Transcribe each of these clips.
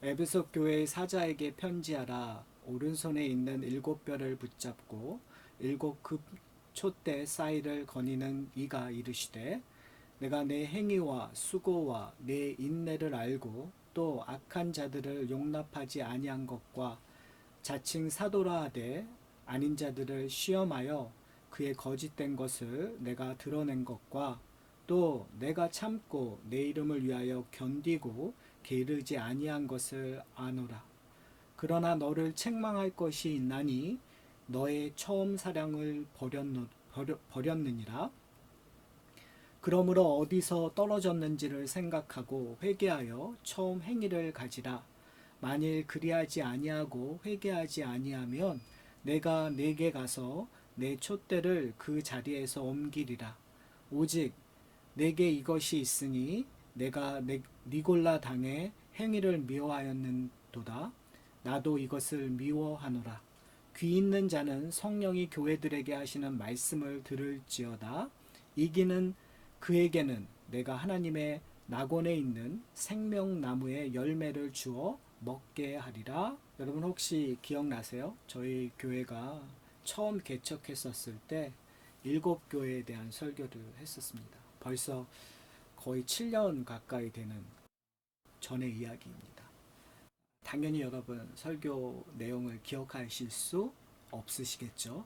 에베소 교회의 사자에게 편지하라. 오른손에 있는 일곱 뼈를 붙잡고 일곱 급 촛대 사이를 거니는 이가 이르시되, 내가 내 행위와 수고와 내 인내를 알고 또 악한 자들을 용납하지 아니한 것과 자칭 사도라 하되 아닌 자들을 시험하여 그의 거짓된 것을 내가 드러낸 것과 또 내가 참고 내 이름을 위하여 견디고 게으르지 아니한 것을 아노라. 그러나 너를 책망할 것이 있나니 너의 처음 사랑을 버렸느니라. 그러므로 어디서 떨어졌는지를 생각하고 회개하여 처음 행위를 가지라. 만일 그리하지 아니하고 회개하지 아니하면 내가 내게 가서 내 촛대를 그 자리에서 옮기리라. 오직 내게 이것이 있으니 내가 니골라 당의 행위를 미워하였는도다. 나도 이것을 미워하노라. 귀 있는 자는 성령이 교회들에게 하시는 말씀을 들을지어다. 이기는 그에게는 내가 하나님의 낙원에 있는 생명나무의 열매를 주어 먹게 하리라. 여러분 혹시 기억나세요? 저희 교회가 처음 개척했었을 때 일곱 교회에 대한 설교를 했었습니다. 벌써 거의 7년 가까이 되는 전의 이야기입니다. 당연히 여러분 설교 내용을 기억하실 수 없으시겠죠?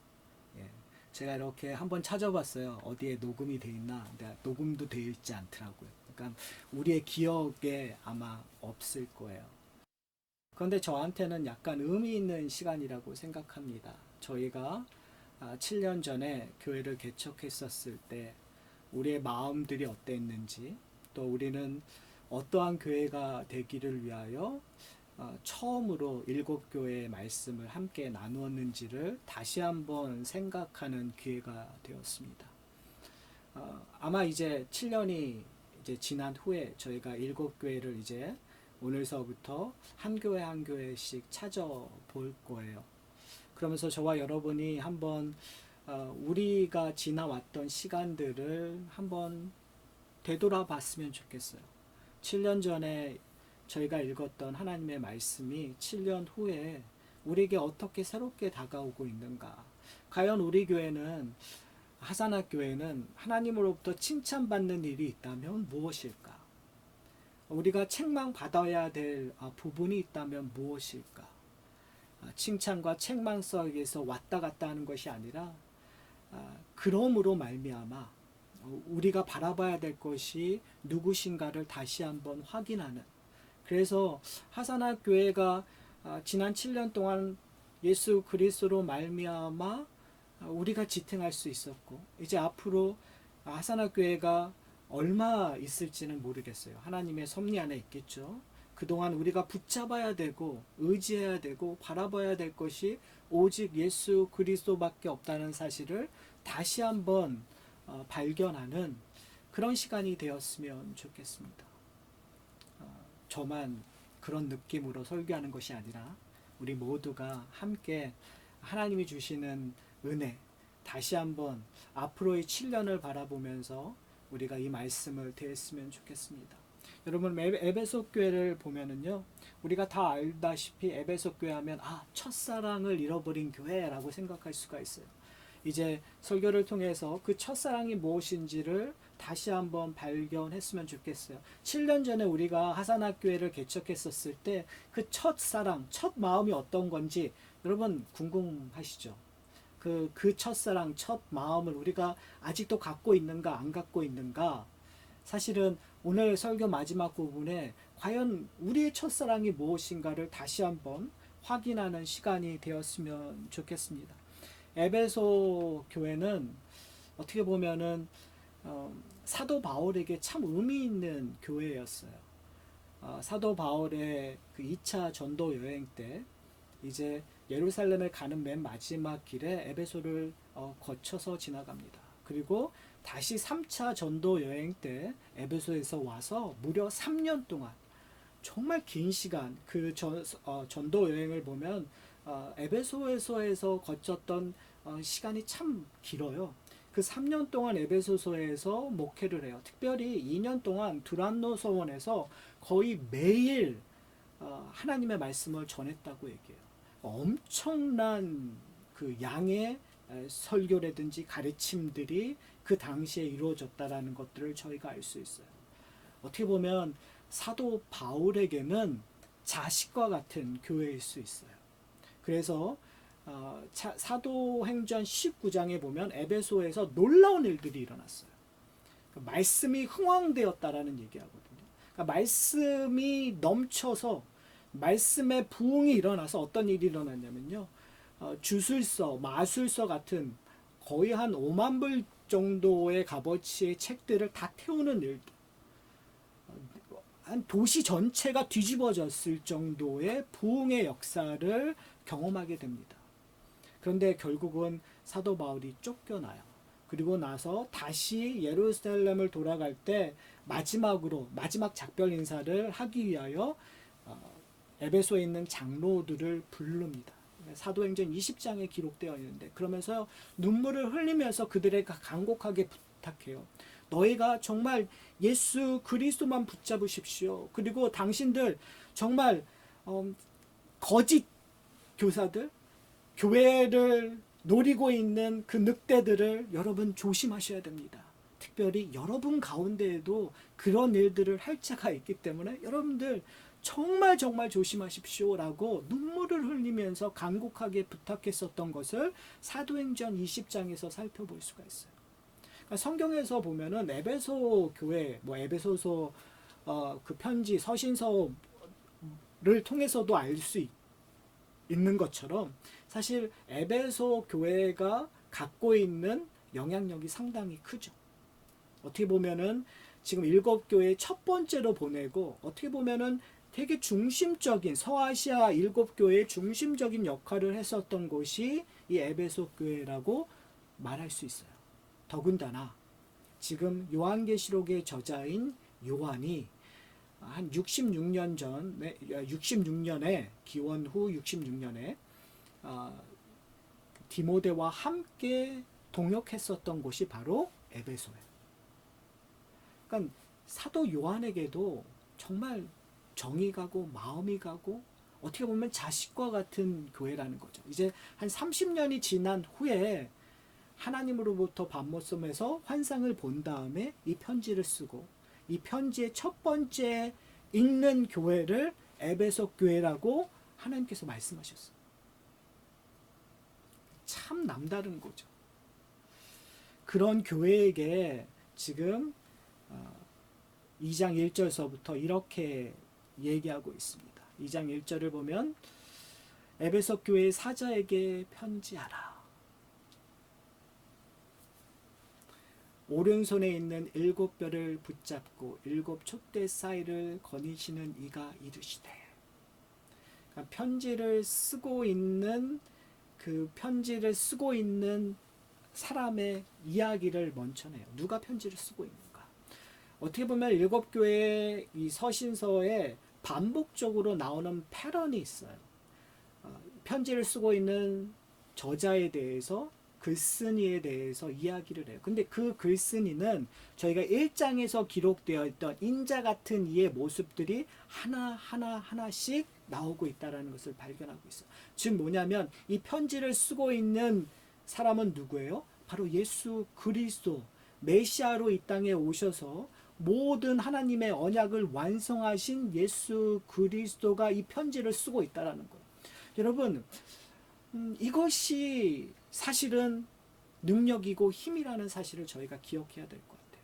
예. 제가 이렇게 한번 찾아봤어요. 어디에 녹음이 돼 있나? 근데 녹음도 되어 있지 않더라고요. 그러니까 우리의 기억에 아마 없을 거예요. 그런데 저한테는 약간 의미 있는 시간이라고 생각합니다. 저희가 7년 전에 교회를 개척했었을 때 우리의 마음들이 어땠는지, 또 우리는 어떠한 교회가 되기를 위하여 처음으로 일곱 교회의 말씀을 함께 나누었는지를 다시 한번 생각하는 기회가 되었습니다. 아마 이제 7년이 이제 지난 후에 저희가 일곱 교회를 이제 오늘서부터 한 교회 한 교회씩 찾아볼 거예요. 그러면서 저와 여러분이 한번 우리가 지나왔던 시간들을 한번 되돌아봤으면 좋겠어요. 7년 전에 저희가 읽었던 하나님의 말씀이 7년 후에 우리에게 어떻게 새롭게 다가오고 있는가. 과연 우리 교회는, 하산학 교회는 하나님으로부터 칭찬받는 일이 있다면 무엇일까? 우리가 책망받아야 될 부분이 있다면 무엇일까? 칭찬과 책망 속에서 왔다 갔다 하는 것이 아니라 그러므로 말미암아 우리가 바라봐야 될 것이 누구신가를 다시 한번 확인하는, 그래서 하산학 교회가 지난 7년 동안 예수 그리스도로 말미암아 우리가 지탱할 수 있었고, 이제 앞으로 하산학 교회가 얼마 있을지는 모르겠어요. 하나님의 섭리 안에 있겠죠. 그동안 우리가 붙잡아야 되고 의지해야 되고 바라봐야 될 것이 오직 예수 그리스도밖에 없다는 사실을 다시 한번 발견하는 그런 시간이 되었으면 좋겠습니다. 저만 그런 느낌으로 설교하는 것이 아니라 우리 모두가 함께 하나님이 주시는 은혜, 다시 한번 앞으로의 7년을 바라보면서 우리가 이 말씀을 대했으면 좋겠습니다. 여러분 에베소 교회를 보면은요, 우리가 다 알다시피 에베소 교회 하면 첫사랑을 잃어버린 교회라고 생각할 수가 있어요. 이제 설교를 통해서 그 첫사랑이 무엇인지를 다시 한번 발견했으면 좋겠어요. 7년 전에 우리가 하산학 교회를 개척했었을 때 그 첫사랑, 첫 마음이 어떤 건지 여러분 궁금하시죠? 그 첫사랑, 첫 마음을 우리가 아직도 갖고 있는가 안 갖고 있는가? 사실은 오늘 설교 마지막 부분에 과연 우리의 첫사랑이 무엇인가를 다시 한번 확인하는 시간이 되었으면 좋겠습니다. 에베소 교회는 어떻게 보면은 사도 바울에게 참 의미 있는 교회였어요. 사도 바울의 그 2차 전도 여행 때 이제 예루살렘에 가는 맨 마지막 길에 에베소를 거쳐서 지나갑니다. 그리고 다시 3차 전도 여행 때 에베소에서 와서 무려 3년 동안, 정말 긴 시간, 그 전도 여행을 보면 에베소에서 거쳤던 시간이 참 길어요. 그 3년 동안 에베소서에서 목회를 해요. 특별히 2년 동안 두란노 서원에서 거의 매일 하나님의 말씀을 전했다고 얘기해요. 엄청난 그 양의 설교라든지 가르침들이 그 당시에 이루어졌다라는 것들을 저희가 알 수 있어요. 어떻게 보면 사도 바울에게는 자식과 같은 교회일 수 있어요. 그래서 사도행전 19장에 보면 에베소에서 놀라운 일들이 일어났어요. 말씀이 흥왕되었다라는 얘기하거든요. 그러니까 말씀이 넘쳐서 말씀의 부흥이 일어나서 어떤 일이 일어났냐면요. 주술서, 마술서 같은 거의 한 5만 불 정도의 값어치의 책들을 다 태우는 일들. 한 도시 전체가 뒤집어졌을 정도의 부흥의 역사를 경험하게 됩니다. 그런데 결국은 사도 바울이 쫓겨나요. 그리고 나서 다시 예루살렘을 돌아갈 때 마지막 작별 인사를 하기 위하여 에베소에 있는 장로들을 부릅니다. 사도행전 20장에 기록되어 있는데, 그러면서 눈물을 흘리면서 그들에게 간곡하게 부탁해요. 너희가 정말 예수 그리스도만 붙잡으십시오. 그리고 당신들 정말 거짓 교사들, 교회를 노리고 있는 그 늑대들을 여러분 조심하셔야 됩니다. 특별히 여러분 가운데에도 그런 일들을 할 자가 있기 때문에 여러분들 정말 조심하십시오라고 눈물을 흘리면서 간곡하게 부탁했었던 것을 사도행전 20장에서 살펴볼 수가 있어요. 그러니까 성경에서 보면은 에베소 교회, 에베소서 그 편지 서신서를 통해서도 알 수 있는 것처럼 사실 에베소 교회가 갖고 있는 영향력이 상당히 크죠. 어떻게 보면은 지금 7교회 첫 번째로 보내고, 어떻게 보면은 되게 중심적인 서아시아 7교회의 중심적인 역할을 했었던 곳이 이 에베소 교회라고 말할 수 있어요. 더군다나 지금 요한계시록의 저자인 요한이 한 66년에 기원 후 66년에 디모데와 함께 동역했었던 곳이 바로 에베소예요. 그러니까 사도 요한에게도 정말 정이 가고 마음이 가고 어떻게 보면 자식과 같은 교회라는 거죠. 이제 한 30년이 지난 후에 하나님으로부터 밤모섬에서 환상을 본 다음에 이 편지를 쓰고, 이 편지의 첫 번째 읽는 교회를 에베소 교회라고 하나님께서 말씀하셨어요. 참 남다른 거죠. 그런 교회에게 지금 2장 1절서부터 이렇게 얘기하고 있습니다. 2장 1절을 보면 에베소 교회의 사자에게 편지하라. 오른손에 있는 7뼈를 붙잡고 7 촛대 사이를 거니시는 이가 이르시되. 그러니까 편지를 쓰고 있는 사람의 이야기를 먼저 해요. 누가 편지를 쓰고 있는가? 어떻게 보면 7교회의 이 서신서에 반복적으로 나오는 패턴이 있어요. 편지를 쓰고 있는 저자에 대해서, 글쓴이에 대해서 이야기를 해요. 근데 그 글쓴이는 저희가 1장에서 기록되어 있던 인자 같은 이의 모습들이 하나씩 나오고 있다는 것을 발견하고 있어요. 즉 뭐냐면 이 편지를 쓰고 있는 사람은 누구예요? 바로 예수 그리스도, 메시아로 이 땅에 오셔서 모든 하나님의 언약을 완성하신 예수 그리스도가 이 편지를 쓰고 있다는 거예요. 여러분, 이것이 사실은 능력이고 힘이라는 사실을 저희가 기억해야 될 것 같아요.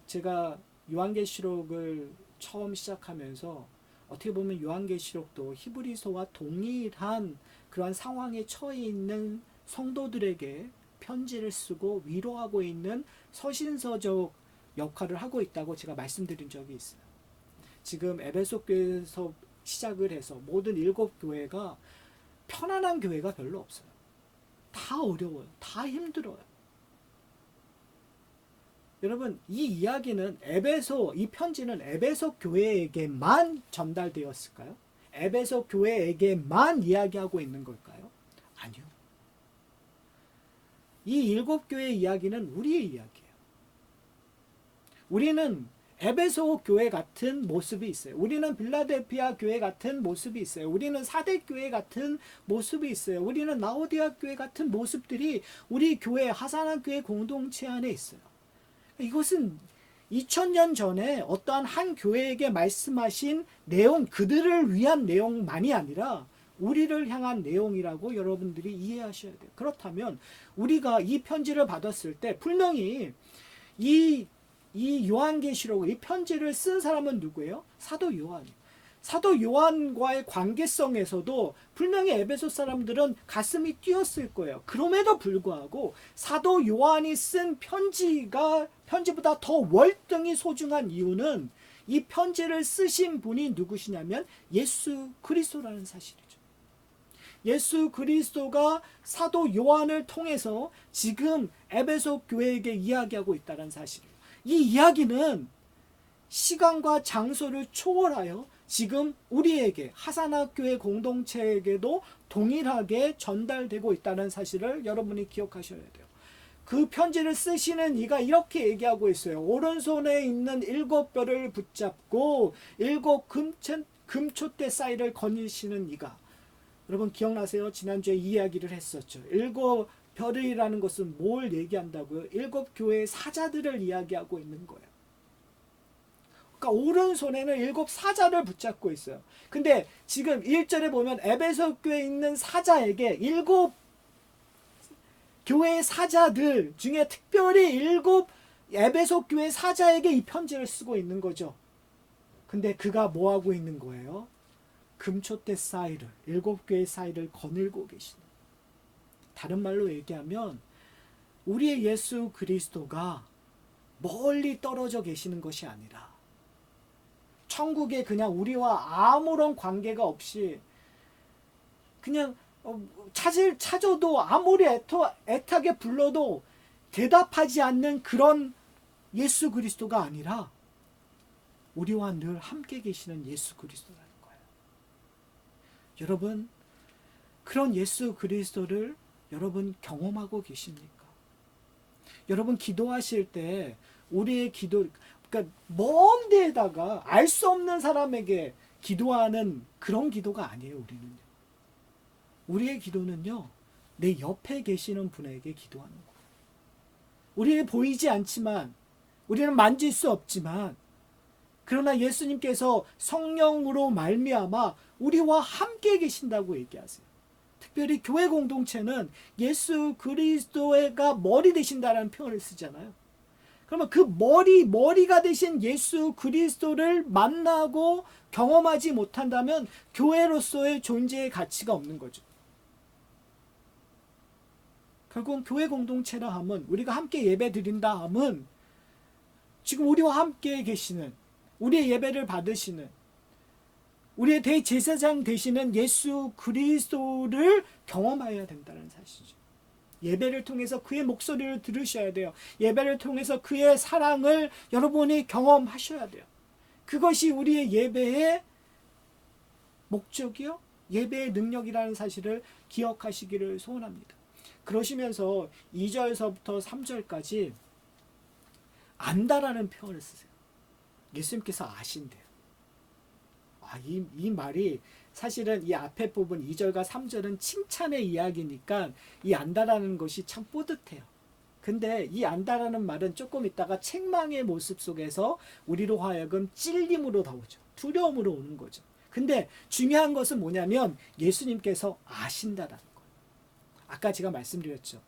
제가 요한계시록을 처음 시작하면서 어떻게 보면 요한계시록도 히브리서와 동일한 그러한 상황에 처해 있는 성도들에게 편지를 쓰고 위로하고 있는 서신서적 역할을 하고 있다고 제가 말씀드린 적이 있어요. 지금 에베소 교회에서 시작을 해서 모든 7교회가 편안한 교회가 별로 없어요. 다 어려워요. 다 힘들어요. 여러분, 이 이야기는 이 편지는 에베소 교회에게만 전달되었을까요? 에베소 교회에게만 이야기하고 있는 걸까요? 아니요. 이 7교회의 이야기는 우리의 이야기예요. 우리는 에베소 교회 같은 모습이 있어요. 우리는 빌라델피아 교회 같은 모습이 있어요. 우리는 사대 교회 같은 모습이 있어요. 우리는 라오디아 교회 같은 모습들이 우리 교회, 하산한 교회 공동체 안에 있어요. 이것은 2000년 전에 어떠한 한 교회에게 말씀하신 내용, 그들을 위한 내용만이 아니라 우리를 향한 내용이라고 여러분들이 이해하셔야 돼요. 그렇다면 우리가 이 편지를 받았을 때 분명히 이 요한계시록, 이 편지를 쓴 사람은 누구예요? 사도 요한이에요. 사도 요한과의 관계성에서도 분명히 에베소 사람들은 가슴이 뛰었을 거예요. 그럼에도 불구하고 사도 요한이 쓴 편지보다 더 월등히 소중한 이유는 이 편지를 쓰신 분이 누구시냐면 예수 그리스도라는 사실이죠. 예수 그리스도가 사도 요한을 통해서 지금 에베소 교회에게 이야기하고 있다는 사실이에요. 이 이야기는 시간과 장소를 초월하여 지금 우리에게, 하산학교회 공동체에게도 동일하게 전달되고 있다는 사실을 여러분이 기억하셔야 돼요. 그 편지를 쓰시는 이가 이렇게 얘기하고 있어요. 오른손에 있는 7뼈를 붙잡고 7 금촛대 사이를 거니시는 이가. 여러분 기억나세요? 지난주에 이 이야기를 했었죠. 7별이라는 것은 뭘 얘기한다고요? 7교회의 사자들을 이야기하고 있는 거예요. 그러니까 오른손에는 7 사자를 붙잡고 있어요. 근데 지금 1절에 보면 에베소 교회에 있는 사자에게 7 교회의 사자들 중에 특별히 7 에베소 교회 사자에게 이 편지를 쓰고 있는 거죠. 근데 그가 뭐 하고 있는 거예요? 금촛대 사이를, 7개의 사이를 거닐고 계시는. 다른 말로 얘기하면 우리의 예수 그리스도가 멀리 떨어져 계시는 것이 아니라 천국에 그냥 우리와 아무런 관계가 없이 그냥 찾아도 아무리 애타게 불러도 대답하지 않는 그런 예수 그리스도가 아니라 우리와 늘 함께 계시는 예수 그리스도라는 거예요. 여러분, 그런 예수 그리스도를 여러분 경험하고 계십니까? 여러분 기도하실 때 우리의 기도, 그러니까 먼 데에다가 알 수 없는 사람에게 기도하는 그런 기도가 아니에요. 우리는요. 우리의 기도는요, 내 옆에 계시는 분에게 기도하는 거예요. 우리는 보이지 않지만, 우리는 만질 수 없지만, 그러나 예수님께서 성령으로 말미암아 우리와 함께 계신다고 얘기하세요. 특별히 교회 공동체는 예수 그리스도가 머리 되신다는 표현을 쓰잖아요. 그러면 그 머리가 되신 예수 그리스도를 만나고 경험하지 못한다면 교회로서의 존재의 가치가 없는 거죠. 결국은 교회 공동체라 함은, 우리가 함께 예배 드린다 함은 지금 우리와 함께 계시는, 우리의 예배를 받으시는, 우리의 대제사장 되시는 예수 그리스도를 경험해야 된다는 사실이죠. 예배를 통해서 그의 목소리를 들으셔야 돼요. 예배를 통해서 그의 사랑을 여러분이 경험하셔야 돼요. 그것이 우리의 예배의 목적이요, 예배의 능력이라는 사실을 기억하시기를 소원합니다. 그러시면서 2절서부터 3절까지 안다라는 표현을 쓰세요. 예수님께서 아신대요. 이 말이 사실은 이 앞에 부분 2절과 3절은 칭찬의 이야기니까 이 안다라는 것이 참 뿌듯해요. 근데 이 안다라는 말은 조금 있다가 책망의 모습 속에서 우리로 하여금 찔림으로 나오죠. 두려움으로 오는 거죠. 근데 중요한 것은 뭐냐면 예수님께서 아신다라는 거예요. 아까 제가 말씀드렸죠.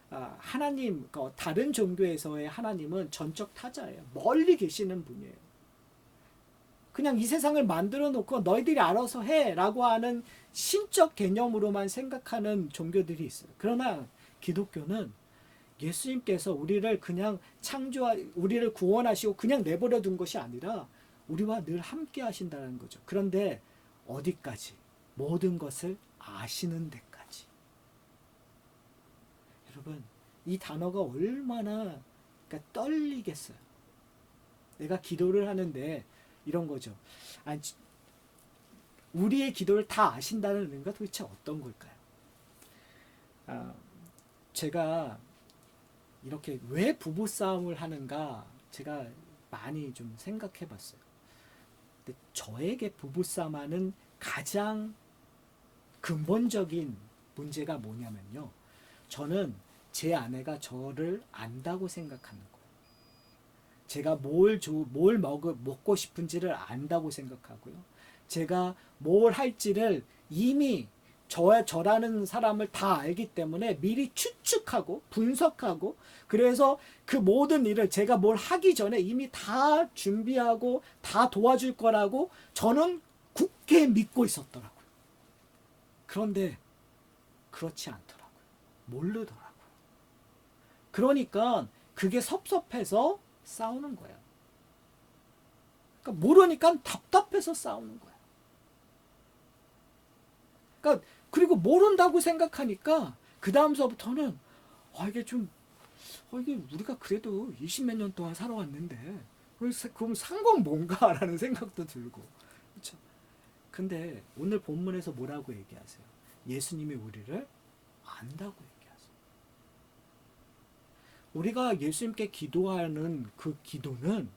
하나님, 다른 종교에서의 하나님은 전적 타자예요. 멀리 계시는 분이에요. 그냥 이 세상을 만들어 놓고 너희들이 알아서 해 라고 하는 신적 개념으로만 생각하는 종교들이 있어요. 그러나 기독교는 예수님께서 우리를 그냥 우리를 구원하시고 그냥 내버려 둔 것이 아니라 우리와 늘 함께 하신다는 거죠. 그런데 어디까지? 모든 것을 아시는 데까지. 여러분, 이 단어가 얼마나 떨리겠어요. 내가 기도를 하는데 이런 거죠. 우리의 기도를 다 아신다는 의미가 도대체 어떤 걸까요? 제가 이렇게 왜 부부싸움을 하는가 제가 많이 좀 생각해 봤어요. 근데 저에게 부부싸움하는 가장 근본적인 문제가 뭐냐면요. 저는 제 아내가 저를 안다고 생각하는 거예요. 제가 뭘 먹고 싶은지를 안다고 생각하고요. 제가 뭘 할지를 이미 저라는 사람을 다 알기 때문에 미리 추측하고 분석하고, 그래서 그 모든 일을 제가 뭘 하기 전에 이미 다 준비하고 다 도와줄 거라고 저는 굳게 믿고 있었더라고요. 그런데 그렇지 않더라고요. 모르더라고요. 그러니까 그게 섭섭해서 싸우는 거예요. 그러니까 모르니까 답답해서 싸우는 거예요. 그러니까 그리고 모른다고 생각하니까 그 다음서부터는 이게 우리가 그래도 20몇 년 동안 살아왔는데 그럼 산 건 뭔가라는 생각도 들고, 그렇죠? 근데 오늘 본문에서 뭐라고 얘기하세요? 예수님이 우리를 안다고 얘기하세요. 우리가 예수님께 기도하는 그 기도는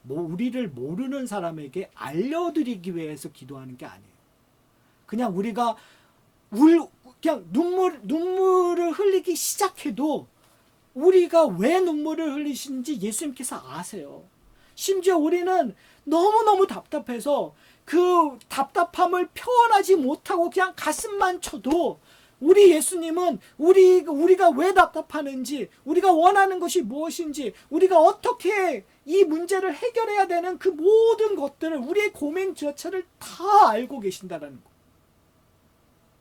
우리를 모르는 사람에게 알려드리기 위해서 기도하는 게 아니에요. 그냥 우리가 그냥 눈물을 흘리기 시작해도 우리가 왜 눈물을 흘리시는지 예수님께서 아세요. 심지어 우리는 너무너무 답답해서 그 답답함을 표현하지 못하고 그냥 가슴만 쳐도 우리 예수님은 우리가 왜 답답하는지, 우리가 원하는 것이 무엇인지, 우리가 어떻게 이 문제를 해결해야 되는 그 모든 것들을, 우리의 고민 자체를 다 알고 계신다라는 거.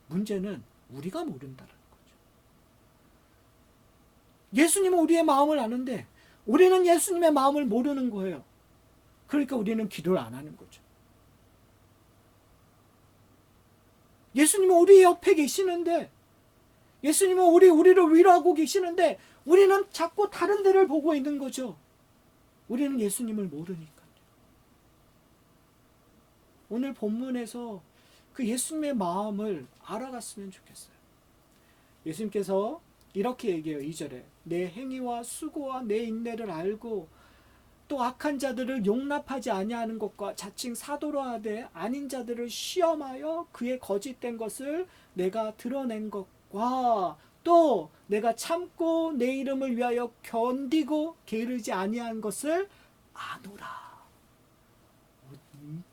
문제는 우리가 모른다는 거죠. 예수님은 우리의 마음을 아는데 우리는 예수님의 마음을 모르는 거예요. 그러니까 우리는 기도를 안 하는 거죠. 예수님은 우리 옆에 계시는데, 예수님은 우리를 위로하고 계시는데 우리는 자꾸 다른 데를 보고 있는 거죠. 우리는 예수님을 모르니까요. 오늘 본문에서 그 예수님의 마음을 알아갔으면 좋겠어요. 예수님께서 이렇게 얘기해요. 2절에 내 행위와 수고와 내 인내를 알고 또 악한 자들을 용납하지 아니하는 것과 자칭 사도로 하되 아닌 자들을 시험하여 그의 거짓된 것을 내가 드러낸 것과 또 내가 참고 내 이름을 위하여 견디고 게으르지 아니한 것을 아노라.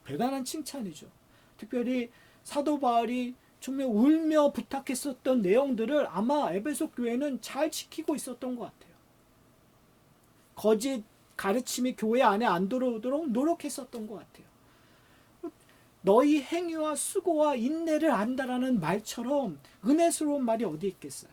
대단한 칭찬이죠. 특별히 사도 바울이 정말 울며 부탁했었던 내용들을 아마 에베소 교회는 잘 지키고 있었던 것 같아요. 거짓 가르침이 교회 안에 안 들어오도록 노력했었던 것 같아요. 너희 행위와 수고와 인내를 안다라는 말처럼 은혜스러운 말이 어디 있겠어요.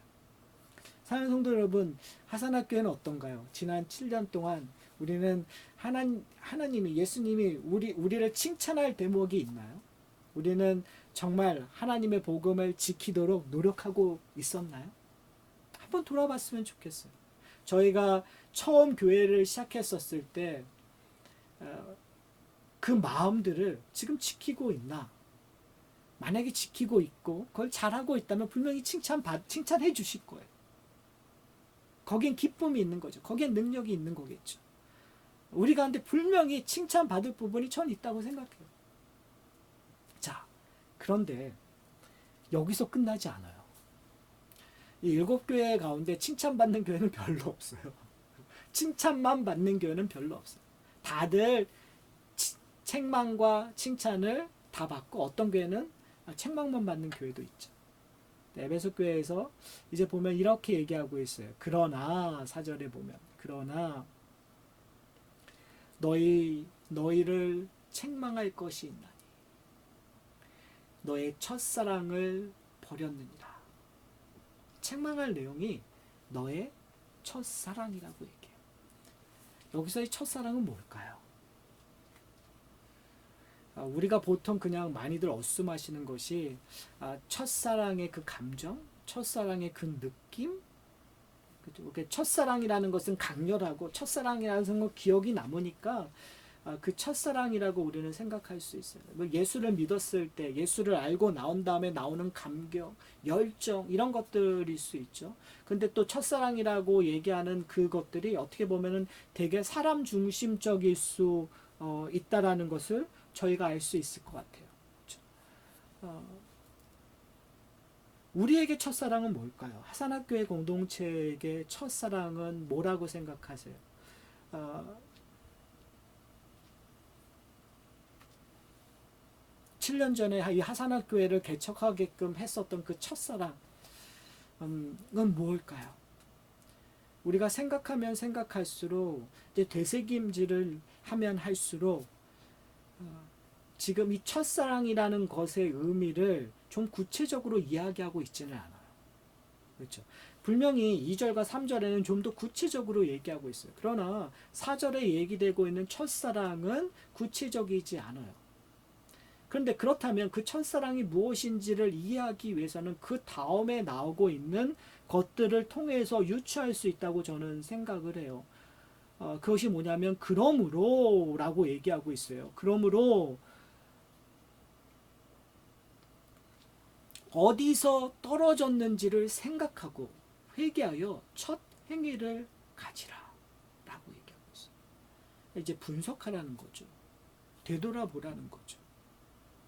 사랑하는 성도 여러분, 하산학교회는 어떤가요? 지난 7년 동안 우리는 하나님이, 예수님이 우리를 칭찬할 대목이 있나요? 우리는 정말 하나님의 복음을 지키도록 노력하고 있었나요? 한번 돌아봤으면 좋겠어요. 저희가 처음 교회를 시작했었을 때 그 마음들을 지금 지키고 있나? 만약에 지키고 있고 그걸 잘하고 있다면 분명히 칭찬해 주실 거예요. 거긴 기쁨이 있는 거죠. 거기엔 능력이 있는 거겠죠. 우리 가운데 분명히 칭찬받을 부분이 전 있다고 생각해요. 자, 그런데 여기서 끝나지 않아요. 이 7교회 가운데 칭찬받는 교회는 별로 없어요. 칭찬만 받는 교회는 별로 없어요. 다들 책망과 칭찬을 다 받고, 어떤 교회는 책망만 받는 교회도 있죠. 에베소 교회에서 이제 보면 이렇게 얘기하고 있어요. 그러나 4절에 보면 그러나 너희를 책망할 것이 있나니 너의 첫사랑을 버렸느니라. 책망할 내용이 너의 첫사랑이라고 얘기해요. 여기서의 첫사랑은 뭘까요? 우리가 보통 그냥 많이들 엇수마시는 것이 첫사랑의 그 감정, 첫사랑의 그 느낌, 첫사랑이라는 것은 강렬하고 첫사랑이라는 것은 기억이 남으니까 그 첫사랑이라고 우리는 생각할 수 있어요. 예수를 믿었을 때, 예수를 알고 나온 다음에 나오는 감격, 열정 이런 것들일 수 있죠. 근데 또 첫사랑이라고 얘기하는 그것들이 어떻게 보면은 되게 사람 중심적일 수 있다라는 것을 저희가 알 수 있을 것 같아요. 그렇죠? 우리에게 첫사랑은 뭘까요? 하산학교회 공동체에게 첫사랑은 뭐라고 생각하세요? 7년 전에 이 하산학교회를 개척하게끔 했었던 그 첫사랑은 무엇일까요? 우리가 생각하면 생각할수록 이제 되새김질을 하면 할수록 지금 이 첫사랑이라는 것의 의미를 좀 구체적으로 이야기하고 있지는 않아요. 그렇죠? 분명히 2절과 3절에는 좀 더 구체적으로 얘기하고 있어요. 그러나 4절에 얘기되고 있는 첫사랑은 구체적이지 않아요. 그런데 그렇다면 그 첫사랑이 무엇인지를 이해하기 위해서는 그 다음에 나오고 있는 것들을 통해서 유추할 수 있다고 저는 생각을 해요. 그것이 뭐냐면 그러므로 라고 얘기하고 있어요. 그러므로 어디서 떨어졌는지를 생각하고 회개하여 첫 행위를 가지라 라고 얘기하고 있어요. 이제 분석하라는 거죠. 되돌아보라는 거죠.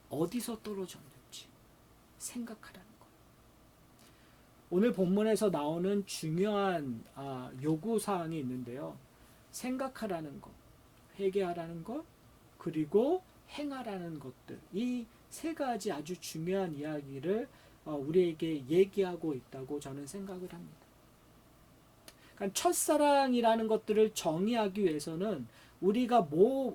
어디서 떨어졌는지 생각하라는 거예요. 오늘 본문에서 나오는 중요한 요구사항이 있는데요. 생각하라는 것, 회개하라는 것, 그리고 행하라는 것들. 이 세 가지 아주 중요한 이야기를 우리에게 얘기하고 있다고 저는 생각을 합니다. 그러니까 첫사랑이라는 것들을 정의하기 위해서는 우리가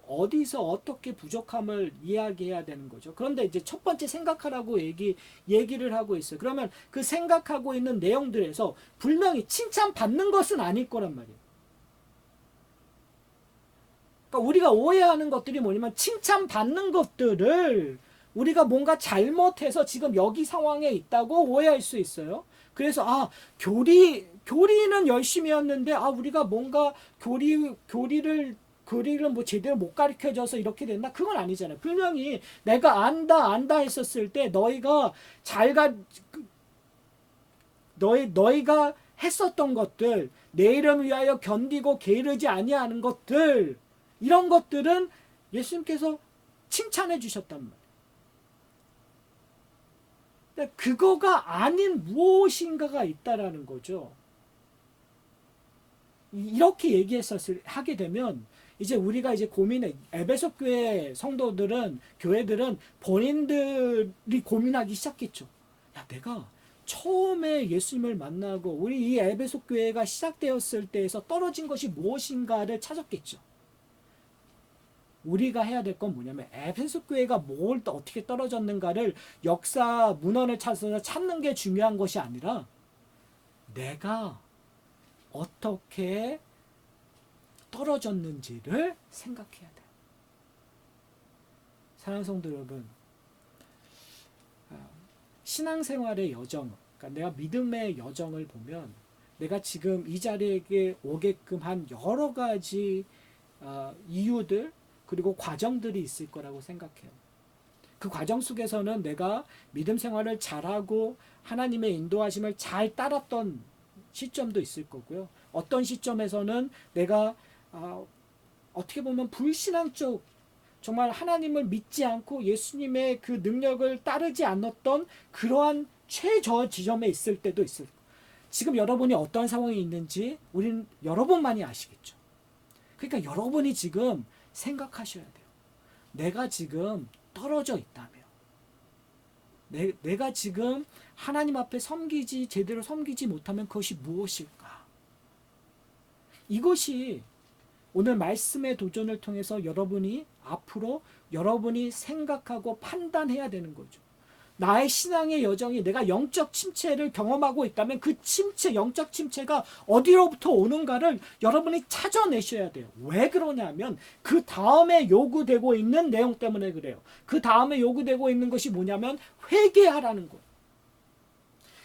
어디서 어떻게 부족함을 이야기해야 되는 거죠. 그런데 이제 첫 번째 생각하라고 얘기를 하고 있어요. 그러면 그 생각하고 있는 내용들에서 분명히 칭찬받는 것은 아닐 거란 말이에요. 그러니까 우리가 오해하는 것들이 뭐냐면 칭찬받는 것들을 우리가 뭔가 잘못해서 지금 여기 상황에 있다고 오해할 수 있어요. 그래서 교리는 열심히 했는데 우리가 뭔가 교리를 뭐 제대로 못 가르쳐줘서 이렇게 됐나? 그건 아니잖아요. 분명히 내가 안다 했었을 때 너희가 너희가 했었던 것들, 내 이름을 위하여 견디고 게으르지 아니하는 것들, 이런 것들은 예수님께서 칭찬해 주셨단 말이에요. 그거가 아닌 무엇인가가 있다라는 거죠. 이렇게 하게 되면 이제 우리가 이제 에베소 교회 성도들은, 교회들은 본인들이 고민하기 시작했죠. 내가 처음에 예수님을 만나고 우리 이 에베소 교회가 시작되었을 때에서 떨어진 것이 무엇인가를 찾았겠죠. 우리가 해야 될 건 뭐냐면 에베소 교회가 뭘 어떻게 떨어졌는가를 역사 문헌을 찾아서 찾는 게 중요한 것이 아니라 내가 어떻게 떨어졌는지를 생각해야 돼요. 사랑하는 성도 여러분, 신앙생활의 여정, 그러니까 내가 믿음의 여정을 보면 내가 지금 이 자리에 오게끔 한 여러 가지 이유들 그리고 과정들이 있을 거라고 생각해요. 그 과정 속에서는 내가 믿음 생활을 잘하고 하나님의 인도하심을 잘 따랐던 시점도 있을 거고요. 어떤 시점에서는 내가 어떻게 보면 불신앙 쪽, 정말 하나님을 믿지 않고 예수님의 그 능력을 따르지 않았던 그러한 최저 지점에 있을 때도 있을 거예요. 지금 여러분이 어떤 상황에 있는지 우리는 여러분만이 아시겠죠. 그러니까 여러분이 지금 생각하셔야 돼요. 내가 지금 떨어져 있다며. 내가 지금 하나님 앞에 제대로 섬기지 못하면 그것이 무엇일까? 이것이 오늘 말씀의 도전을 통해서 앞으로 여러분이 생각하고 판단해야 되는 거죠. 나의 신앙의 여정이 내가 영적 침체를 경험하고 있다면 그 영적 침체가 어디로부터 오는가를 여러분이 찾아내셔야 돼요. 왜 그러냐면 그 다음에 요구되고 있는 내용 때문에 그래요. 그 다음에 요구되고 있는 것이 뭐냐면 회개하라는 거예요.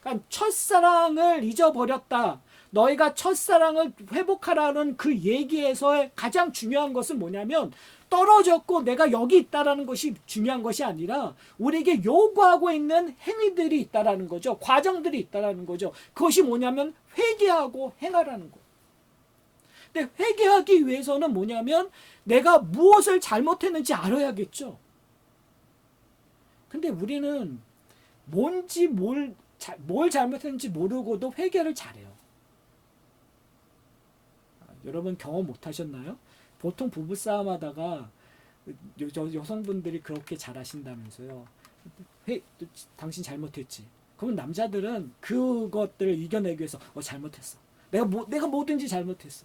그러니까 첫사랑을 잊어버렸다. 너희가 첫사랑을 회복하라는 그 얘기에서의 가장 중요한 것은 뭐냐면 떨어졌고 내가 여기 있다라는 것이 중요한 것이 아니라 우리에게 요구하고 있는 행위들이 있다라는 거죠. 과정들이 있다라는 거죠. 그것이 뭐냐면 회개하고 행하라는 거예요. 근데 회개하기 위해서는 뭐냐면 내가 무엇을 잘못했는지 알아야겠죠. 근데 우리는 뭔지 뭘 잘못했는지 모르고도 회개를 잘해요. 여러분 경험 못 하셨나요? 보통 부부싸움 하다가 여성분들이 그렇게 잘하신다면서요. 당신 잘못했지. 그러면 남자들은 그것들을 이겨내기 위해서 잘못했어. 내가 뭐든지 잘못했어.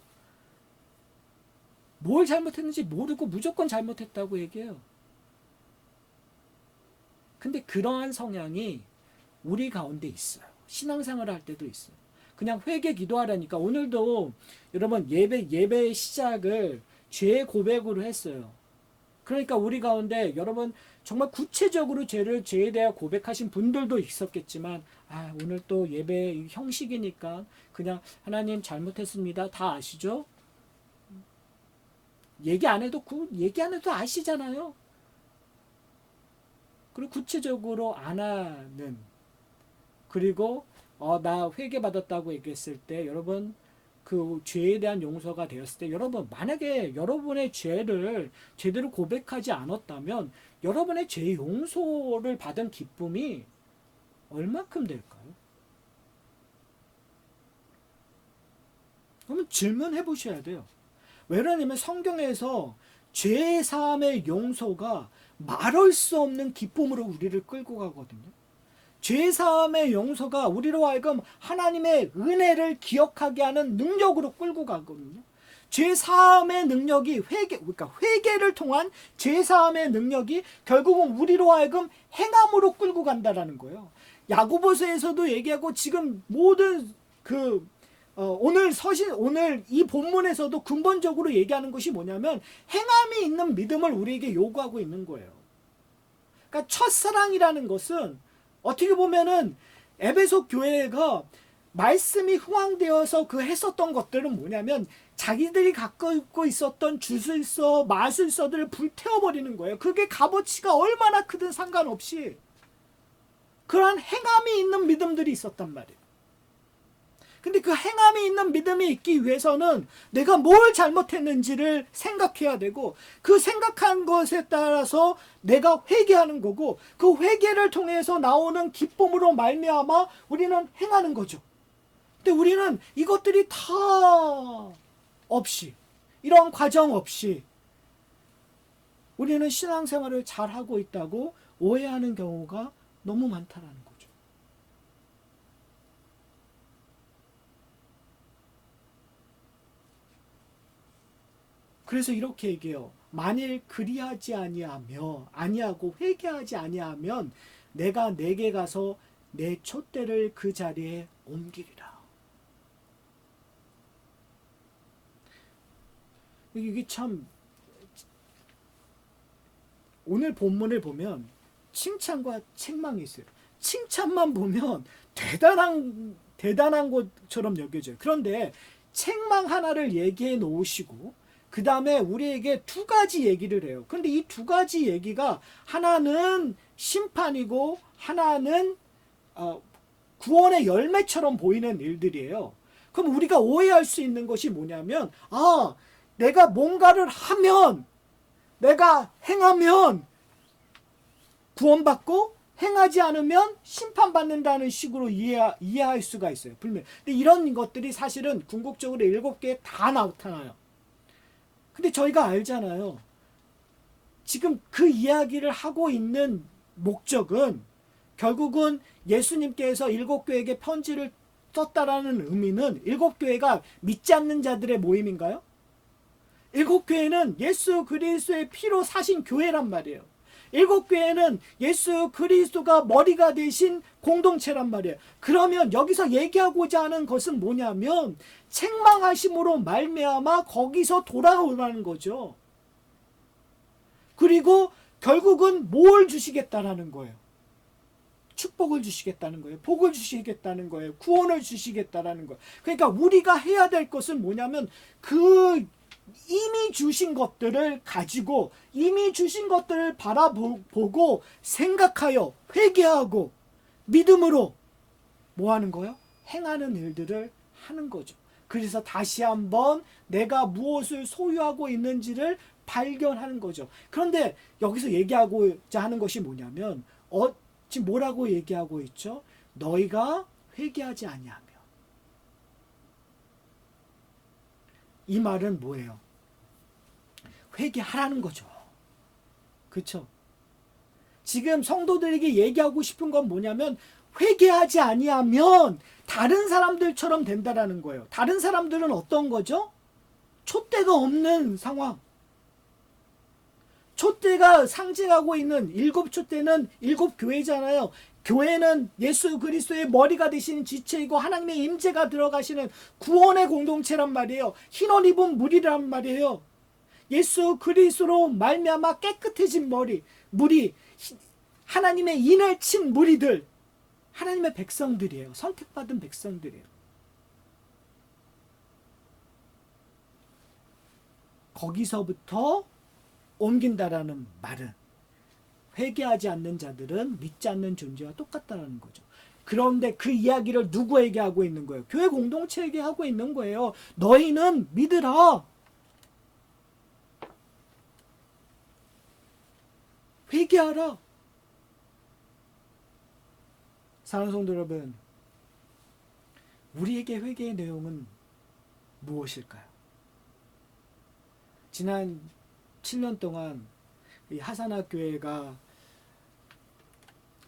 뭘 잘못했는지 모르고 무조건 잘못했다고 얘기해요. 근데 그러한 성향이 우리 가운데 있어요. 신앙생활을 할 때도 있어요. 그냥 회개 기도하라니까 오늘도 여러분 예배 시작을 죄 고백으로 했어요. 그러니까 우리 가운데 여러분 정말 구체적으로 죄에 대해 고백하신 분들도 있었겠지만 오늘 또 예배 형식이니까 그냥 하나님 잘못했습니다. 다 아시죠? 얘기 안 해도 아시잖아요. 그리고 구체적으로 안 하는 그리고 나 회개받았다고 얘기했을 때 여러분 그 죄에 대한 용서가 되었을 때 여러분 만약에 여러분의 죄를 제대로 고백하지 않았다면 여러분의 죄 용서를 받은 기쁨이 얼마큼 될까요? 그러면 질문해 보셔야 돼요. 왜냐하면 성경에서 죄 사함의 용서가 말할 수 없는 기쁨으로 우리를 끌고 가거든요. 죄사함의 용서가 우리로 하여금 하나님의 은혜를 기억하게 하는 능력으로 끌고 가거든요. 죄사함의 능력이 그러니까 회개를 통한 죄사함의 능력이 결국은 우리로 하여금 행함으로 끌고 간다라는 거예요. 야고보서에서도 얘기하고 지금 모든 오늘 이 본문에서도 근본적으로 얘기하는 것이 뭐냐면 행함이 있는 믿음을 우리에게 요구하고 있는 거예요. 그러니까 첫사랑이라는 것은 어떻게 보면은 에베소 교회가 말씀이 흥황되어서 했었던 것들은 뭐냐면 자기들이 갖고 있었던 주술서, 마술서들을 불태워버리는 거예요. 그게 값어치가 얼마나 크든 상관없이 그러한 행함이 있는 믿음들이 있었단 말이에요. 근데 그 행함이 있는 믿음이 있기 위해서는 내가 뭘 잘못했는지를 생각해야 되고 그 생각한 것에 따라서 내가 회개하는 거고 그 회개를 통해서 나오는 기쁨으로 말미암아 우리는 행하는 거죠. 근데 우리는 이것들이 다 없이 이런 과정 없이 우리는 신앙생활을 잘하고 있다고 오해하는 경우가 너무 많다라는 거죠. 그래서 이렇게 얘기해요. 만일 그리하지 아니하고 회개하지 아니하면 내가 내게 가서 내 촛대를 그 자리에 옮기리라. 이게 참 오늘 본문을 보면 칭찬과 책망이 있어요. 칭찬만 보면 대단한 것처럼 여겨져요. 그런데 책망 하나를 얘기해 놓으시고 그 다음에 우리에게 두 가지 얘기를 해요. 그런데 이 두 가지 얘기가 하나는 심판이고 하나는 구원의 열매처럼 보이는 일들이에요. 그럼 우리가 오해할 수 있는 것이 뭐냐면 내가 뭔가를 하면 내가 행하면 구원받고 행하지 않으면 심판받는다는 식으로 이해할 수가 있어요. 분명히. 근데 이런 것들이 사실은 궁극적으로 7개에 다 나타나요. 근데 저희가 알잖아요. 지금 그 이야기를 하고 있는 목적은 결국은 예수님께서 7교회에게 편지를 썼다라는 의미는 7교회가 믿지 않는 자들의 모임인가요? 7교회는 예수 그리스도의 피로 사신 교회란 말이에요. 7교회는 예수 그리스도가 머리가 되신 공동체란 말이에요. 그러면 여기서 얘기하고자 하는 것은 뭐냐면 책망하심으로 말미암아 거기서 돌아오라는 거죠. 그리고 결국은 뭘 주시겠다라는 거예요. 축복을 주시겠다는 거예요. 복을 주시겠다는 거예요. 구원을 주시겠다라는 거예요. 그러니까 우리가 해야 될 것은 뭐냐면 그 이미 주신 것들을 가지고 이미 주신 것들을 바라보고 생각하여 회개하고 믿음으로 뭐 하는 거예요? 행하는 일들을 하는 거죠. 그래서 다시 한번 내가 무엇을 소유하고 있는지를 발견하는 거죠. 그런데 여기서 얘기하고자 하는 것이 뭐냐면 지금 뭐라고 얘기하고 있죠? 너희가 회개하지 아니하며. 이 말은 뭐예요? 회개하라는 거죠. 그렇죠? 지금 성도들에게 얘기하고 싶은 건 뭐냐면 회개하지 아니하면 다른 사람들처럼 된다라는 거예요. 다른 사람들은 어떤 거죠? 촛대가 없는 상황. 촛대가 상징하고 있는 일곱 촛대는 일곱 교회잖아요. 교회는 예수 그리스도의 머리가 되시는 지체이고 하나님의 임재가 들어가시는 구원의 공동체란 말이에요. 흰옷 입은 무리란 말이에요. 예수 그리스도로 말미암아 깨끗해진 무리, 하나님의 인을 친 무리들, 하나님의 백성들이에요. 선택받은 백성들이에요. 거기서부터 옮긴다라는 말은 회개하지 않는 자들은 믿지 않는 존재와 똑같다는 거죠. 그런데 그 이야기를 누구에게 하고 있는 거예요? 교회 공동체에게 하고 있는 거예요. 너희는 믿으라. 회개하라. 사랑하는 성도 여러분, 우리에게 회개의 내용은 무엇일까요? 지난 7년 동안 이 하산학교회가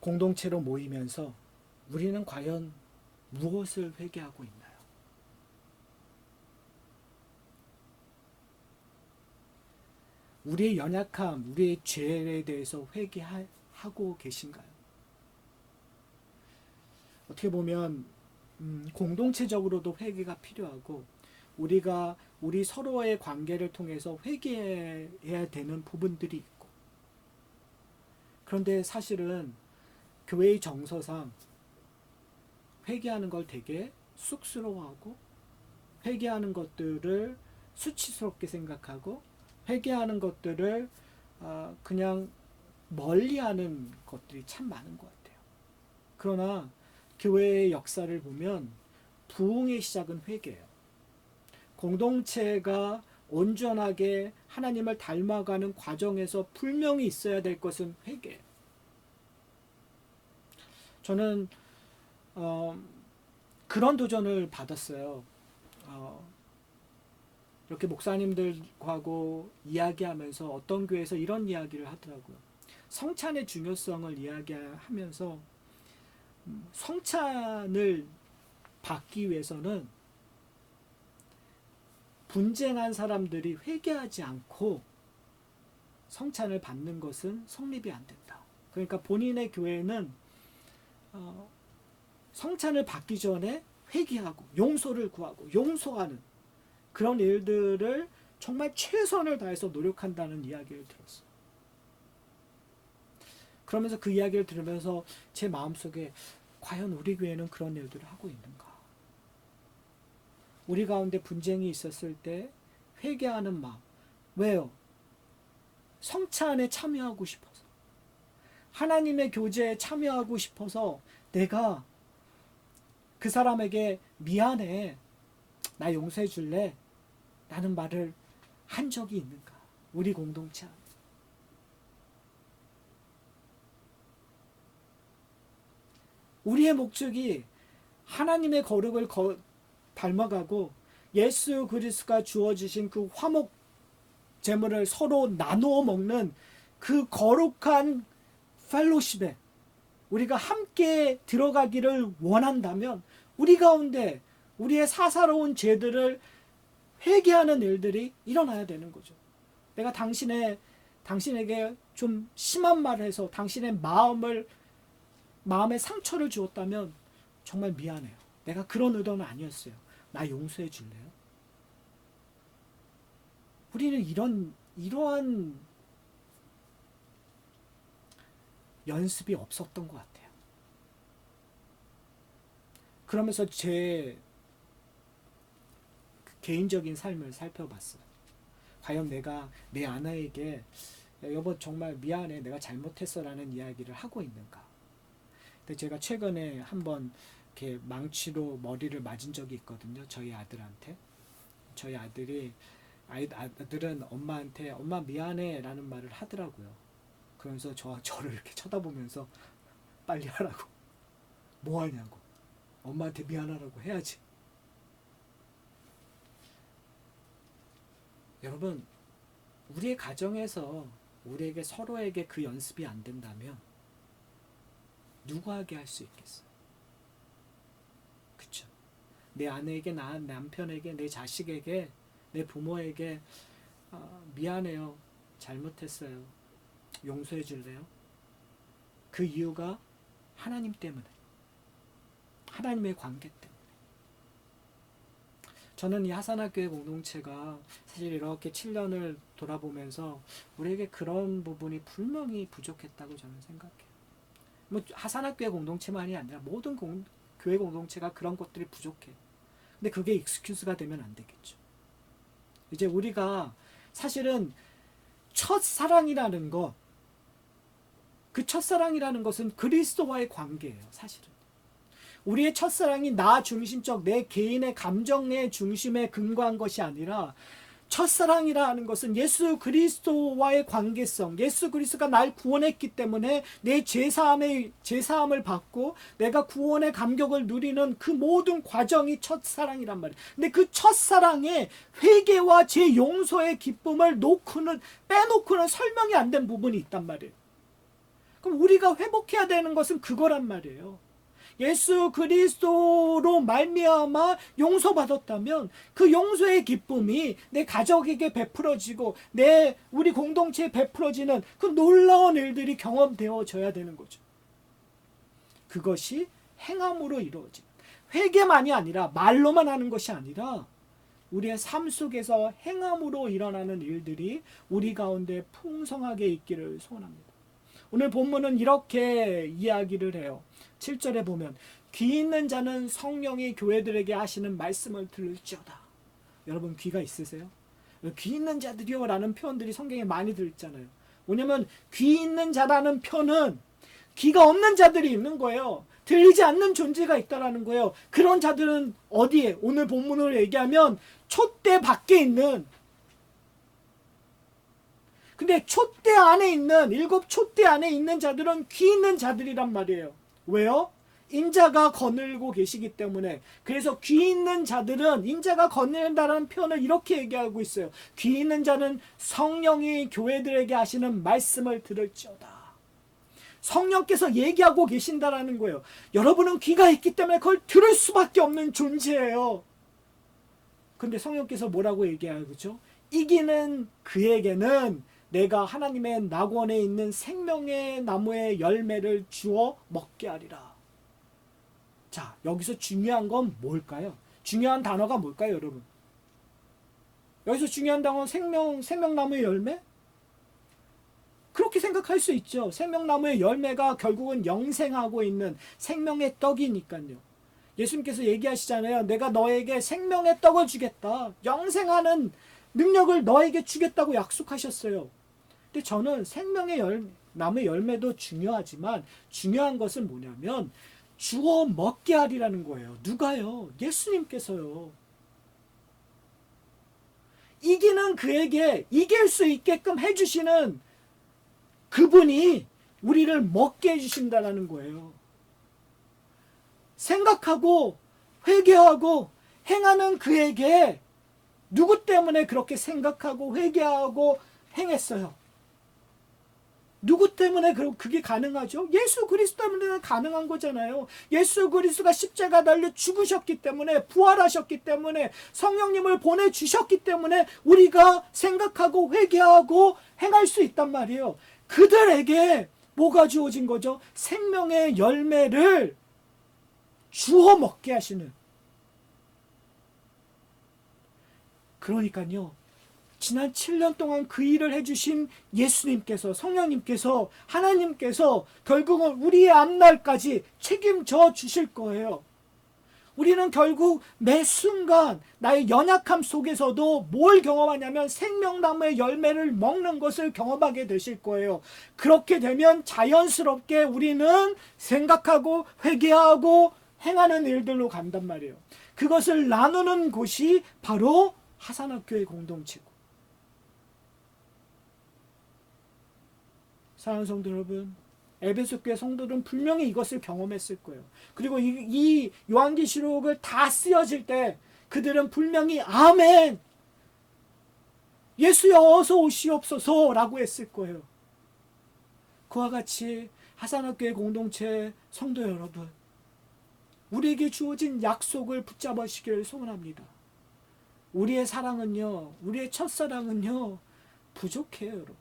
공동체로 모이면서 우리는 과연 무엇을 회개하고 있나요? 우리의 연약함, 우리의 죄에 대해서 회개하고 계신가요? 어떻게 보면 공동체적으로도 회개가 필요하고 우리가 우리 서로의 관계를 통해서 회개해야 되는 부분들이 있고, 그런데 사실은 교회의 정서상 회개하는 걸 되게 쑥스러워하고 회개하는 것들을 수치스럽게 생각하고 회개하는 것들을 그냥 멀리하는 것들이 참 많은 것 같아요. 그러나 교회의 역사를 보면 부흥의 시작은 회개예요. 공동체가 온전하게 하나님을 닮아가는 과정에서 분명히 있어야 될 것은 회개예요. 저는 그런 도전을 받았어요. 이렇게 목사님들하고 이야기하면서 어떤 교회에서 이런 이야기를 하더라고요. 성찬의 중요성을 이야기하면서 성찬을 받기 위해서는 분쟁한 사람들이 회개하지 않고 성찬을 받는 것은 성립이 안 된다. 그러니까 본인의 교회는 성찬을 받기 전에 회개하고 용서를 구하고 용서하는 그런 일들을 정말 최선을 다해서 노력한다는 이야기를 들었어요. 그러면서 그 이야기를 들으면서 제 마음속에 과연 우리 교회는 그런 일들을 하고 있는가? 우리 가운데 분쟁이 있었을 때 회개하는 마음. 왜요? 성찬에 참여하고 싶어서. 하나님의 교제에 참여하고 싶어서 내가 그 사람에게 미안해. 나 용서해 줄래? 라는 말을 한 적이 있는가? 우리 공동체 안에. 우리의 목적이 하나님의 거룩을 닮아가고 예수 그리스도가 주어주신 그 화목 제물을 서로 나누어 먹는 그 거룩한 펠로십에 우리가 함께 들어가기를 원한다면 우리 가운데 우리의 사사로운 죄들을 회개하는 일들이 일어나야 되는 거죠. 내가 당신에게 좀 심한 말을 해서 당신의 마음에 상처를 주었다면 정말 미안해요. 내가 그런 의도는 아니었어요. 나 용서해 줄래요? 우리는 이러한 연습이 없었던 것 같아요. 그러면서 제 개인적인 삶을 살펴봤어요. 과연 내가 내 아내에게 여보 정말 미안해 내가 잘못했어 라는 이야기를 하고 있는가. 근데 제가 최근에 한번 이렇게 망치로 머리를 맞은 적이 있거든요. 저희 아들한테. 저희 아들은 엄마한테 엄마 미안해 라는 말을 하더라고요. 그러면서 저를 이렇게 쳐다보면서 빨리 하라고. 뭐 하냐고. 엄마한테 미안하라고 해야지. 여러분, 우리의 가정에서 우리에게 서로에게 그 연습이 안 된다면 누구에게 할 수 있겠어요? 그쵸? 내 아내에게, 나 남편에게, 내 자식에게, 내 부모에게 미안해요. 잘못했어요. 용서해 줄래요? 그 이유가 하나님 때문에. 하나님의 관계 때문에. 저는 이 하산학교회 공동체가 사실 이렇게 7년을 돌아보면서 우리에게 그런 부분이 분명히 부족했다고 저는 생각해요. 뭐 하산학교회 공동체만이 아니라 모든 교회 공동체가 그런 것들이 부족해. 근데 그게 익스큐즈가 되면 안 되겠죠. 이제 우리가 사실은 첫사랑이라는 것, 그 첫사랑이라는 것은 그리스도와의 관계예요. 사실은. 우리의 첫사랑이 나 중심적 내 개인의 감정의 중심에 근거한 것이 아니라 첫사랑이라는 것은 예수 그리스도와의 관계성, 예수 그리스도가 날 구원했기 때문에 내 죄사함을 받고 내가 구원의 감격을 누리는 그 모든 과정이 첫사랑이란 말이에요. 근데 그 첫사랑의 회개와 죄 용서의 기쁨을 빼놓고는 설명이 안 된 부분이 있단 말이에요. 그럼 우리가 회복해야 되는 것은 그거란 말이에요. 예수 그리스도로 말미암아 용서받았다면 그 용서의 기쁨이 내 가족에게 베풀어지고 우리 공동체에 베풀어지는 그 놀라운 일들이 경험되어져야 되는 거죠. 그것이 행함으로 이루어지는, 회개만이 아니라 말로만 하는 것이 아니라 우리의 삶 속에서 행함으로 일어나는 일들이 우리 가운데 풍성하게 있기를 소원합니다. 오늘 본문은 이렇게 이야기를 해요. 7절에 보면 귀 있는 자는 성령이 교회들에게 하시는 말씀을 들을지어다. 여러분 귀가 있으세요? 귀 있는 자들이요 라는 표현들이 성경에 많이 들어있잖아요. 왜냐하면 귀 있는 자라는 표현은 귀가 없는 자들이 있는 거예요. 들리지 않는 존재가 있다라는 거예요. 그런 자들은 어디에? 오늘 본문으로 얘기하면 촛대 밖에 있는, 근데 촛대 안에 있는, 7 촛대 안에 있는 자들은 귀 있는 자들이란 말이에요. 왜요? 인자가 거느리고 계시기 때문에. 그래서 귀 있는 자들은, 인자가 거느린다는 표현을 이렇게 얘기하고 있어요. 귀 있는 자는 성령이 교회들에게 하시는 말씀을 들을지어다. 성령께서 얘기하고 계신다라는 거예요. 여러분은 귀가 있기 때문에 그걸 들을 수밖에 없는 존재예요. 근데 성령께서 뭐라고 얘기하죠? 이기는 그에게는 내가 하나님의 낙원에 있는 생명의 나무의 열매를 주어 먹게 하리라. 자, 여기서 중요한 건 뭘까요? 중요한 단어가 뭘까요, 여러분? 여기서 중요한 단어는 생명나무의 열매? 그렇게 생각할 수 있죠. 생명나무의 열매가 결국은 영생하고 있는 생명의 떡이니까요. 예수님께서 얘기하시잖아요. 내가 너에게 생명의 떡을 주겠다. 영생하는 능력을 너에게 주겠다고 약속하셨어요. 근데 저는 생명의 나무의 열매도 중요하지만 중요한 것은 뭐냐면 주어 먹게 하리라는 거예요. 누가요? 예수님께서요. 이기는 그에게 이길 수 있게끔 해주시는 그분이 우리를 먹게 해주신다는 거예요. 생각하고 회개하고 행하는 그에게 누구 때문에 그렇게 생각하고 회개하고 행했어요? 누구 때문에 그게 가능하죠? 예수 그리스도 때문에 가능한 거잖아요. 예수 그리스도가 십자가 달려 죽으셨기 때문에, 부활하셨기 때문에, 성령님을 보내주셨기 때문에 우리가 생각하고 회개하고 행할 수 있단 말이에요. 그들에게 뭐가 주어진 거죠? 생명의 열매를 주워 먹게 하시는. 그러니까요. 지난 7년 동안 그 일을 해주신 예수님께서, 성령님께서, 하나님께서 결국은 우리의 앞날까지 책임져 주실 거예요. 우리는 결국 매 순간 나의 연약함 속에서도 뭘 경험하냐면 생명나무의 열매를 먹는 것을 경험하게 되실 거예요. 그렇게 되면 자연스럽게 우리는 생각하고 회개하고 행하는 일들로 간단 말이에요. 그것을 나누는 곳이 바로 하산학교의 공동체고. 사랑하는 성도 여러분, 에베소 교회 성도들은 분명히 이것을 경험했을 거예요. 그리고 이 요한계시록을 다 쓰여질 때 그들은 분명히 아멘, 예수여 어서 오시옵소서 라고 했을 거예요. 그와 같이 하산학교의 공동체 성도 여러분, 우리에게 주어진 약속을 붙잡으시기를 소원합니다. 우리의 사랑은요, 우리의 첫사랑은요 부족해요. 여러분,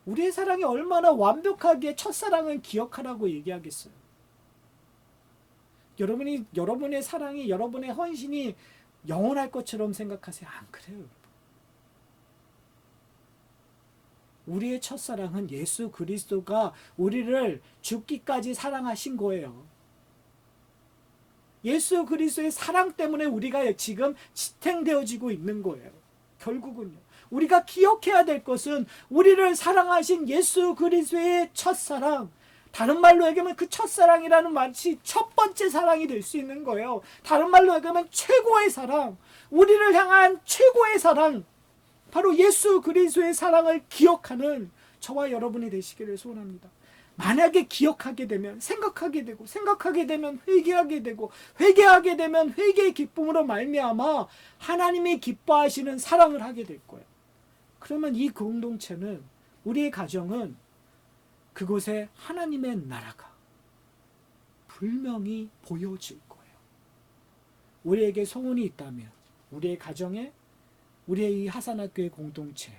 우리의 사랑이 얼마나 완벽하게 첫사랑을 기억하라고 얘기하겠어요. 여러분의 사랑이, 여러분의 헌신이 영원할 것처럼 생각하세요? 안 그래요. 여러분. 우리의 첫사랑은 예수 그리스도가 우리를 죽기까지 사랑하신 거예요. 예수 그리스도의 사랑 때문에 우리가 지금 지탱되어지고 있는 거예요. 결국은요. 우리가 기억해야 될 것은 우리를 사랑하신 예수 그리스도의 첫사랑, 다른 말로 얘기하면 그 첫사랑이라는 말이 첫 번째 사랑이 될 수 있는 거예요. 다른 말로 얘기하면 최고의 사랑, 우리를 향한 최고의 사랑, 바로 예수 그리스도의 사랑을 기억하는 저와 여러분이 되시기를 소원합니다. 만약에 기억하게 되면 생각하게 되고, 생각하게 되면 회개하게 되고, 회개하게 되면 회개의 기쁨으로 말미암아 하나님이 기뻐하시는 사랑을 하게 될 거예요. 그러면 이 공동체는, 우리의 가정은 그곳에 하나님의 나라가 분명히 보여질 거예요. 우리에게 소원이 있다면 우리의 가정에, 우리의 이 하산학교의 공동체,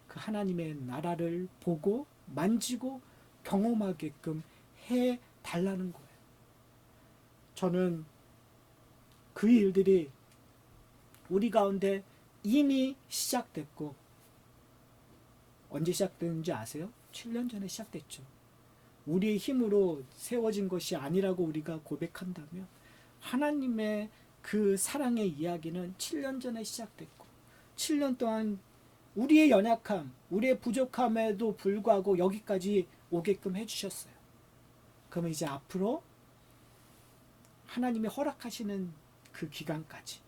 그 하나님의 나라를 보고 만지고 경험하게끔 해달라는 거예요. 저는 그 일들이 우리 가운데 이미 시작됐고, 언제 시작됐는지 아세요? 7년 전에 시작됐죠. 우리의 힘으로 세워진 것이 아니라고 우리가 고백한다면 하나님의 그 사랑의 이야기는 7년 전에 시작됐고, 7년 동안 우리의 연약함, 우리의 부족함에도 불구하고 여기까지 오게끔 해주셨어요. 그러면 이제 앞으로 하나님이 허락하시는 그 기간까지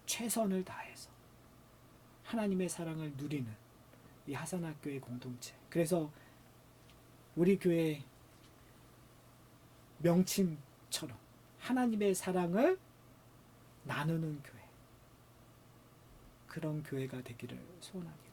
최선을 다해서 하나님의 사랑을 누리는 이 하산학교의 공동체. 그래서 우리 교회 명칭처럼 하나님의 사랑을 나누는 교회, 그런 교회가 되기를 소원합니다.